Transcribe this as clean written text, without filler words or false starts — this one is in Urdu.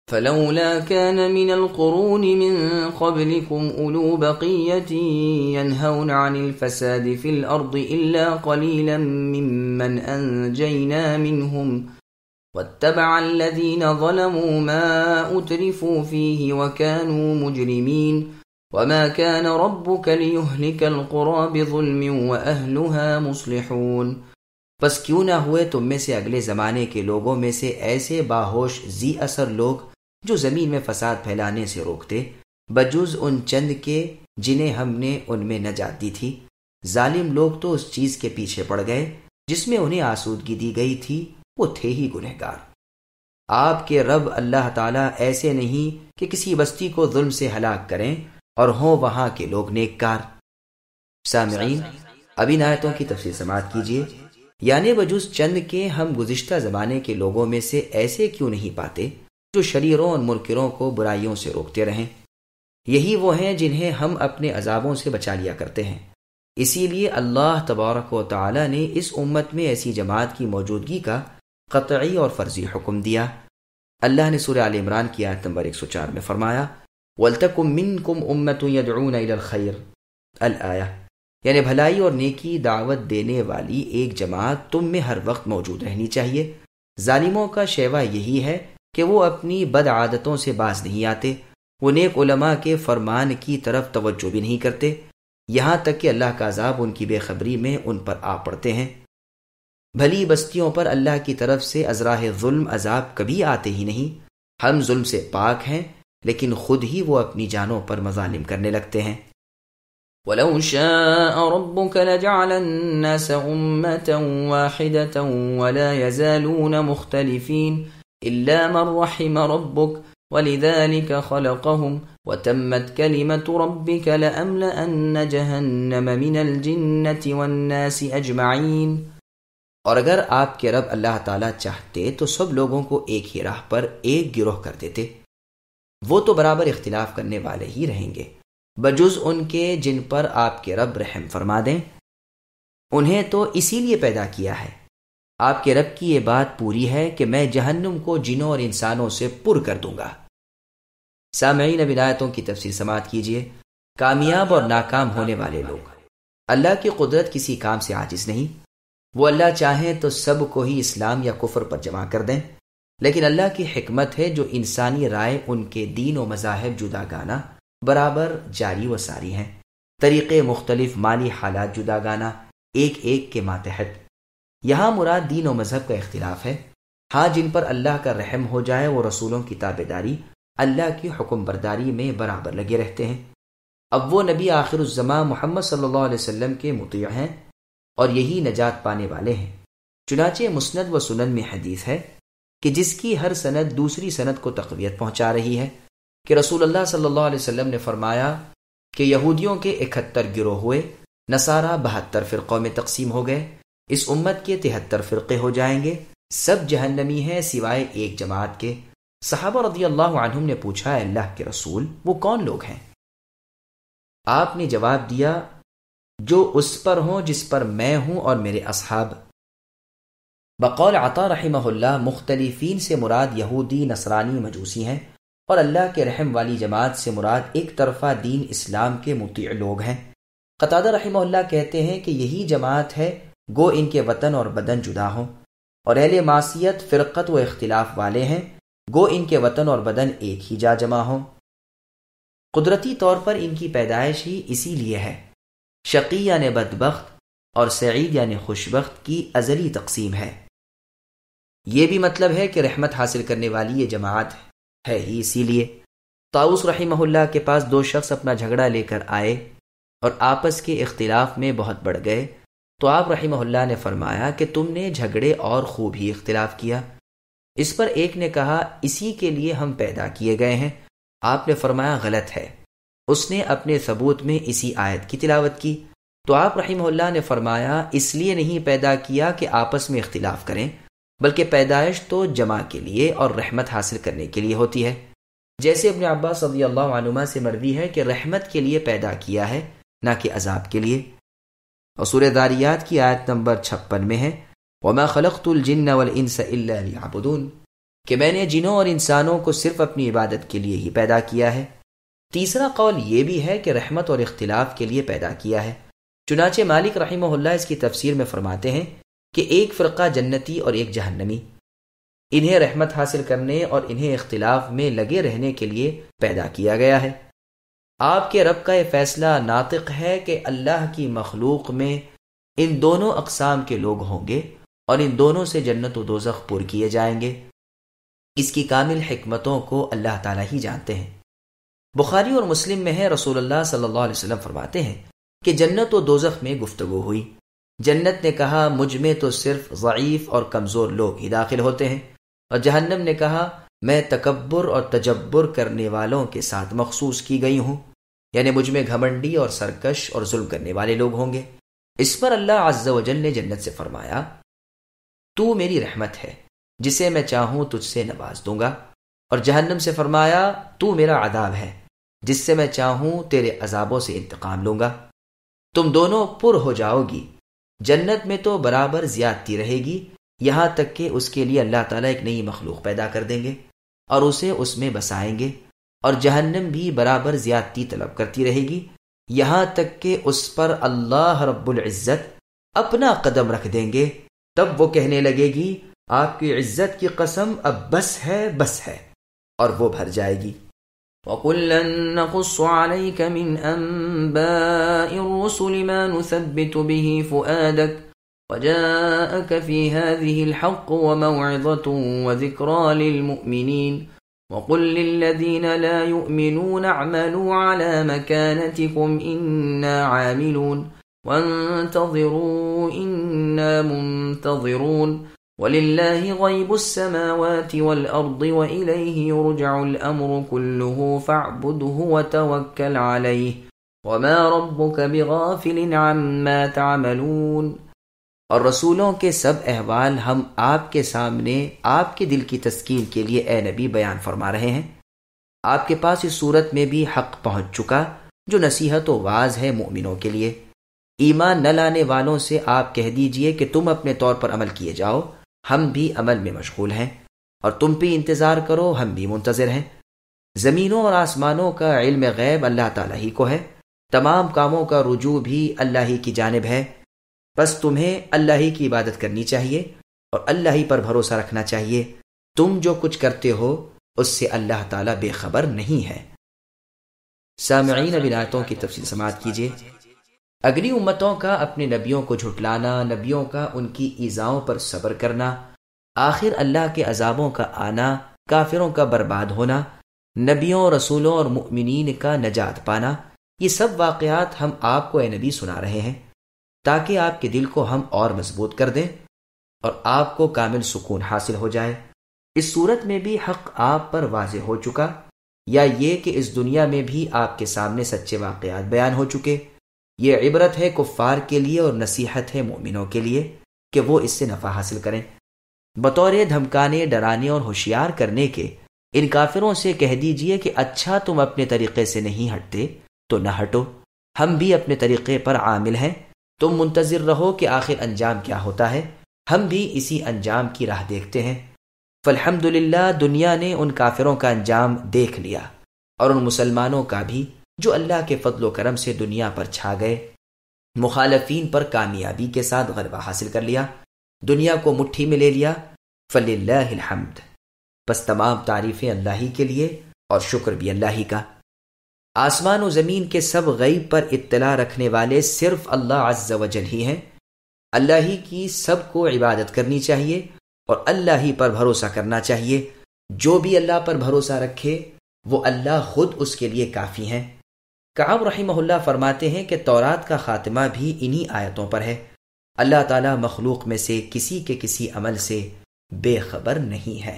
فلولا كان من القرون من قبلكم أولو بقية ينهون عن الفساد في الأرض إلا قليلا ممن أنجينا منهم واتبع الذين ظلموا ما أترفوا فيه وكانوا مجرمين وما كان ربك ليهلك القرى بظلم وأهلها مصلحون۔ بس کیوں نہ ہوئے تم میں سے اگلے زمانے کے لوگوں میں سے ایسے باہوش ذی اثر لوگ جو زمین میں فساد پھیلانے سے روکتے، بجز ان چند کے جنہیں ہم نے ان میں نجات دی تھی۔ ظالم لوگ تو اس چیز کے پیچھے پڑ گئے جس میں انہیں آسودگی دی گئی تھی، وہ تھے ہی گنہگار۔ آپ کے رب اللہ تعالیٰ ایسے نہیں کہ کسی بستی کو ظلم سے ہلاک کریں اور ہوں وہاں کے لوگ نیککار۔ سامعین، اب ان آیتوں کی تفصیل سماعت کیجیے۔ یعنی بجز چند کے ہم گزشتہ زمانے کے لوگوں میں سے ایسے کیوں نہیں پاتے جو شریروں اور منکروں کو برائیوں سے روکتے رہیں؟ یہی وہ ہیں جنہیں ہم اپنے عذابوں سے بچا لیا کرتے ہیں۔ اسی لیے اللہ تبارک و تعالی نے اس امت میں ایسی جماعت کی موجودگی کا قطعی اور فرضی حکم دیا۔ اللہ نے سورہ آل عمران کی آیت نمبر 104 میں فرمایا وَلْتَكُن مِّنكُمْ أُمَّةٌ يَدْعُونَ إِلَى الْخَيْرِ الآیہ، یعنی بھلائی اور نیکی دعوت دینے والی ایک جماعت تم میں ہر وقت موجود رہنی چاہیے۔ ظالموں کا شیوا یہی ہے کہ وہ اپنی بد عادتوں سے باز نہیں آتے، وہ نیک علماء کے فرمان کی طرف توجہ بھی نہیں کرتے، یہاں تک کہ اللہ کا عذاب ان کی بے خبری میں ان پر آ پڑتے ہیں۔ بھلی بستیوں پر اللہ کی طرف سے ازراہ ظلم عذاب کبھی آتے ہی نہیں۔ ہم ظلم سے پاک ہیں، لیکن خود ہی وہ اپنی جانوں پر مظالم کرنے لگتے ہیں۔ وَلَوْ شَاءَ رَبُّكَ لَجَعَلَ النَّاسَ أُمَّةً وَاحِدَةً وَلَا يَزَالُونَ مُخْتَلِفِينَ إِلَّا مَنْ رَحِمَ رَبُّكَ وَلِذَلِكَ خَلَقَهُمْ وَتَمَّتْ كَلِمَةُ رَبِّكَ لَأَمْلَأَنَّ جَهَنَّمَ مِنَ الْجِنَّةِ وَالنَّاسِ أَجْمَعِينَ۔ اور اگر آپ کے رب اللہ تعالیٰ چاہتے تو سب لوگوں کو ایک ہی راہ پر ایک گروہ کر دیتے۔ وہ تو برابر اختلاف کرنے والے ہی رہیں گے، بجز ان کے جن پر آپ کے رب رحم فرما دیں۔ انہیں تو اسی لیے پیدا کیا ہے۔ آپ کے رب کی یہ بات پوری ہے کہ میں جہنم کو جنوں اور انسانوں سے پر کر دوں گا۔ سامعین، اب آیتوں کی تفسیر سماعت کیجیے۔ کامیاب اور ناکام ہونے والے لوگ، اللہ کی قدرت کسی کام سے عاجز نہیں۔ وہ اللہ چاہیں تو سب کو ہی اسلام یا کفر پر جمع کر دیں، لیکن اللہ کی حکمت ہے جو انسانی رائے ان کے دین و مذاہب جدا گانا برابر جاری و ساری ہیں، طریقے مختلف، مالی حالات جدا گانا، ایک ایک کے ماتحت۔ یہاں مراد دین و مذہب کا اختلاف ہے۔ ہاں، جن پر اللہ کا رحم ہو جائے وہ رسولوں کی تابعداری، اللہ کی حکم برداری میں برابر لگے رہتے ہیں۔ اب وہ نبی آخر الزماں محمد صلی اللہ علیہ وسلم کے مطیع ہیں اور یہی نجات پانے والے ہیں۔ چنانچہ مسند و سنن میں حدیث ہے کہ جس کی ہر سند دوسری سند کو تقویت پہنچا رہی ہے کہ رسول اللہ صلی اللہ علیہ وسلم نے فرمایا کہ یہودیوں کے 71 گروہ ہوئے، نصارہ 72 فرقوں میں تقسیم ہو گئے، اس امت کے 73 فرقے ہو جائیں گے، سب جہنمی ہیں سوائے ایک جماعت کے۔ صحابہ رضی اللہ عنہم نے پوچھا، اے اللہ کے رسول، وہ کون لوگ ہیں؟ آپ نے جواب دیا، جو اس پر ہوں جس پر میں ہوں اور میرے اصحاب۔ بقول عطا رحمہ اللہ، مختلفین سے مراد یہودی، نصرانی، مجوسی ہیں، اور اللہ کے رحم والی جماعت سے مراد ایک طرفہ دین اسلام کے مطیع لوگ ہیں۔ قتادہ رحمہ اللہ کہتے ہیں کہ یہی جماعت ہے گو ان کے وطن اور بدن جدا ہوں، اور اہل معصیت فرقت و اختلاف والے ہیں گو ان کے وطن اور بدن ایک ہی جا جمع ہوں۔ قدرتی طور پر ان کی پیدائش ہی اسی لیے ہے۔ شقی یعنی بدبخت اور سعید یعنی خوشبخت کی ازلی تقسیم ہے۔ یہ بھی مطلب ہے کہ رحمت حاصل کرنے والی یہ جماعت ہے ہی اسی لیے۔ طاؤس رحمہ اللہ کے پاس 2 شخص اپنا جھگڑا لے کر آئے اور آپس کے اختلاف میں بہت بڑھ گئے، تو آپ رحمہ اللہ نے فرمایا کہ تم نے جھگڑے اور خوب ہی اختلاف کیا۔ اس پر ایک نے کہا، اسی کے لیے ہم پیدا کیے گئے ہیں۔ آپ نے فرمایا، غلط ہے۔ اس نے اپنے ثبوت میں اسی آیت کی تلاوت کی، تو آپ رحمہ اللہ نے فرمایا، اس لیے نہیں پیدا کیا کہ آپس میں اختلاف کریں، بلکہ پیدائش تو جمع کے لیے اور رحمت حاصل کرنے کے لیے ہوتی ہے۔ جیسے ابن عباس رضی اللہ عنہما سے مروی ہے کہ رحمت کے لیے پیدا کیا ہے، نہ کہ عذاب کے لیے۔ اور سورہ ذاریات کی آیت نمبر 56 میں ہے، وَمَا خَلَقْتُ الْجِنَّ وَالْإِنسَ إِلَّا لِيَعْبُدُونَ۔ کہ میں نے جنوں اور انسانوں کو صرف اپنی عبادت کے لیے ہی پیدا کیا ہے۔ تیسرا قول یہ بھی ہے کہ رحمت اور اختلاف کے لیے پیدا کیا ہے۔ چنانچہ مالک رحمہ اللہ اس کی تفسیر میں فرماتے ہیں کہ ایک فرقہ جنتی اور ایک جہنمی، انہیں رحمت حاصل کرنے اور انہیں اختلاف میں لگے رہنے کے لیے پیدا کیا گیا ہے۔ آپ کے رب کا یہ فیصلہ ناطق ہے کہ اللہ کی مخلوق میں ان دونوں اقسام کے لوگ ہوں گے اور ان دونوں سے جنت و دوزخ پر کیے جائیں گے۔ اس کی کامل حکمتوں کو اللہ تعالیٰ ہی جانتے ہیں۔ بخاری اور مسلم میں ہے، رسول اللہ صلی اللہ علیہ وسلم فرماتے ہیں کہ جنت و دوزخ میں گفتگو ہوئی۔ جنت نے کہا مجھ میں تو صرف ضعیف اور کمزور لوگ ہی داخل ہوتے ہیں، اور جہنم نے کہا میں تکبر اور تجبر کرنے والوں کے ساتھ مخصوص کی گئی ہوں، یعنی مجھ میں گھمنڈی اور سرکش اور ظلم کرنے والے لوگ ہوں گے۔ اس پر اللہ عز و جل نے جنت سے فرمایا تو میری رحمت ہے، جسے میں چاہوں تجھ سے نواز دوں گا، اور جہنم سے فرمایا تو میرا عذاب ہے، جس سے میں چاہوں تیرے عذابوں سے انتقام لوں گا۔ تم دونوں پر ہو جاؤ گی۔ جنت میں تو برابر زیادتی رہے گی، یہاں تک کہ اس کے لیے اللہ تعالیٰ ایک نئی مخلوق پیدا کر دیں گے اور اسے اس میں بسائیں گے، اور جہنم بھی برابر زیادتی طلب کرتی رہے گی، یہاں تک کہ اس پر اللہ رب العزت اپنا قدم رکھ دیں گے۔ تب وہ کہنے لگے گی آپ کی عزت کی قسم، اب بس ہے، اور وہ بھر جائے گی۔ وَكُلًّا نَّقُصُّ عَلَيْكَ مِنْ أَنبَاءِ الرُّسُلِ مَا نُثَبِّتُ بِهِ فُؤَادَكَ وَجَاءَكَ فِي هَٰذِهِ الْحَقُّ وَمَوْعِظَةٌ وَذِكْرَىٰ لِلْمُؤْمِنِينَ وَقُل لِّلَّذِينَ لَا يُؤْمِنُونَ اعْمَلُوا عَلَىٰ مَكَانَتِكُمْ إِنَّا عَامِلُونَ وَانتَظِرُوا إِنَّا مُنتَظِرُونَ وَلِلَّهِ غَيْبُ السَّمَاوَاتِ وَالْأَرْضِ وَإِلَيْهِ يُرْجَعُ الْأَمْرُ كُلُّهُ فَاعْبُدْهُ وَتَوَكَّلْ عَلَيْهِ وَمَا رَبُّكَ بِغَافِلٍ عَمَّا تَعْمَلُونَ۔ اور رسولوں کے سب احوال ہم آپ کے سامنے آپ کے دل کی تسکین کے لیے اے نبی بیان فرما رہے ہیں۔ آپ کے پاس اس صورت میں بھی حق پہنچ چکا جو نصیحت و واعظ ہے مومنوں کے لیے۔ ایمان نہ لانے والوں سے آپ کہہ دیجئے کہ تم اپنے طور پر عمل کیے جاؤ، ہم بھی عمل میں مشغول ہیں، اور تم بھی انتظار کرو، ہم بھی منتظر ہیں۔ زمینوں اور آسمانوں کا علم غیب اللہ تعالیٰ ہی کو ہے، تمام کاموں کا رجوع بھی اللہ ہی کی جانب ہے، بس تمہیں اللہ ہی کی عبادت کرنی چاہیے اور اللہ ہی پر بھروسہ رکھنا چاہیے۔ تم جو کچھ کرتے ہو اس سے اللہ تعالیٰ بے خبر نہیں ہے۔ سامعین، اب ان آیتوں کی تفصیل سماعت کیجیے۔ اگلی امتوں کا اپنے نبیوں کو جھٹلانا، نبیوں کا ان کی ایذاؤں پر صبر کرنا، آخر اللہ کے عذابوں کا آنا، کافروں کا برباد ہونا، نبیوں، رسولوں اور مؤمنین کا نجات پانا، یہ سب واقعات ہم آپ کو اے نبی سنا رہے ہیں تاکہ آپ کے دل کو ہم اور مضبوط کر دیں اور آپ کو کامل سکون حاصل ہو جائے۔ اس صورت میں بھی حق آپ پر واضح ہو چکا، یا یہ کہ اس دنیا میں بھی آپ کے سامنے سچے واقعات بیان ہو چکے۔ یہ عبرت ہے کفار کے لیے اور نصیحت ہے مومنوں کے لیے کہ وہ اس سے نفع حاصل کریں۔ بطور دھمکانے، ڈرانے اور ہوشیار کرنے کے ان کافروں سے کہہ دیجئے کہ اچھا تم اپنے طریقے سے نہیں ہٹتے تو نہ ہٹو، ہم بھی اپنے طریقے پر عامل ہیں، تم منتظر رہو کہ آخر انجام کیا ہوتا ہے، ہم بھی اسی انجام کی راہ دیکھتے ہیں۔ فالحمدللہ، دنیا نے ان کافروں کا انجام دیکھ لیا اور ان مسلمانوں کا بھی جو اللہ کے فضل و کرم سے دنیا پر چھا گئے، مخالفین پر کامیابی کے ساتھ غلبہ حاصل کر لیا، دنیا کو مٹھی میں لے لیا۔ فللہ الحمد، بس تمام تعریفیں اللہ ہی کے لیے اور شکر بھی اللہ ہی کا۔ آسمان و زمین کے سب غیب پر اطلاع رکھنے والے صرف اللہ عز و جل ہی ہیں۔ اللہ ہی کی سب کو عبادت کرنی چاہیے اور اللہ ہی پر بھروسہ کرنا چاہیے۔ جو بھی اللہ پر بھروسہ رکھے وہ اللہ خود اس کے لیے کافی ہیں۔ کعب رحمہ اللہ فرماتے ہیں کہ تورات کا خاتمہ بھی انہی آیتوں پر ہے۔ اللہ تعالیٰ مخلوق میں سے کسی کے کسی عمل سے بے خبر نہیں ہے۔